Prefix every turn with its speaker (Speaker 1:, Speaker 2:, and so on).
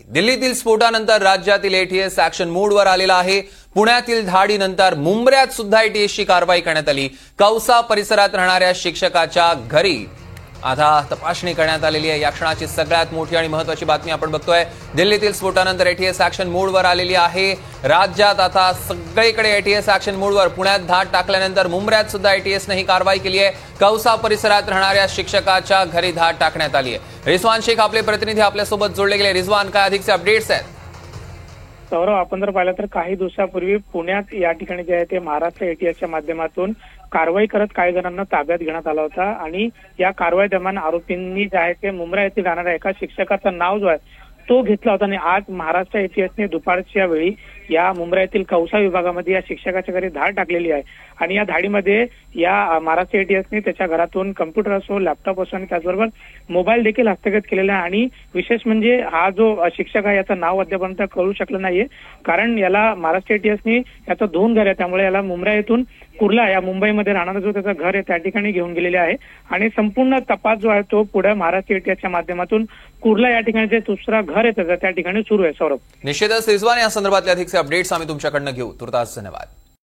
Speaker 1: दिल्लीतील स्फोटानंतर राज्यातील एटीएस ऍक्शन मोडवर आलेला आहे। पुण्यातील धाडीनंतर मुंबऱ्यात सुद्धा एटीएसची कारवाई करण्यात आली। कौसा परिसरात राहणाऱ्या शिक्षकाच्या घरी आता तपासणी करण्यात आलेली आहे। या क्षणाची सगळ्यात मोठी आणि महत्त्वाची बातमी आपण बघतोय। दिल्लीतील स्फोटानंतर एटीएस ऍक्शन मोडवर आलेली आहे। राज्यात आता सगळीकडे एटीएस ऍक्शन मोडवर। पुण्यात धाड टाकल्यानंतर मुंबऱ्यात सुद्धा एटीएसने ही कारवाई केली आहे। कौसा परिसरात राहणाऱ्या शिक्षकाच्या घरी धाड टाकण्यात आली आहे। रिजवान शेख आपले प्रतिनिधी आपल्यासोबत जोडले गेले। रिजवान, काय अधिकचे अपडेट्स आहेत?
Speaker 2: सौरव, आपण जर पाहिलं तर काही दिवसापूर्वी पुण्यात या ठिकाणी जे आहे ते महाराष्ट्र एटीएसच्या माध्यमातून कारवाई करत काही जणांना ताब्यात घेण्यात आला होता आणि या कारवाई दरम्यान आरोपींनी जे आहे ते मुंब्रा येथे राहणाऱ्या एका शिक्षकाचं नाव जो आहे तो घेतला होता आणि आज महाराष्ट्र एटीएसने दुपारच्या वेळी या मुंब्रा येथील कौसा विभागामध्ये या शिक्षकाच्या घरी धाड टाकलेली आहे आणि या धाडीमध्ये या महाराष्ट्र एटीएसने त्याच्या घरातून कम्प्युटर असो, लॅपटॉप असो आणि त्याचबरोबर मोबाईल देखील हस्तगत केलेला आहे। आणि विशेष म्हणजे हा जो शिक्षक आहे याचं नाव अद्यापर्यंत कळू शकलं नाहीये, कारण याला महाराष्ट्र एटीएसने याचं दोन घर आहे, त्यामुळे याला मुंब्रा येथून कुर्ला या मुंबईमध्ये राहणारा जो त्याचं घर आहे त्या ठिकाणी घेऊन गेलेले आहे आणि संपूर्ण तपास जो आहे तो पुढे महाराष्ट्र एटीएसच्या माध्यमातून कुर्ला या ठिकाणी जे दुसरा घर आहे त्याचं त्या ठिकाणी सुरू आहे। सौरभ,
Speaker 1: निश्चितच रिजवान, या संदर्भातले अधिकचे अपडेट्स आम्ही तुमच्याकडनं घेऊ। तुर्तास धन्यवाद।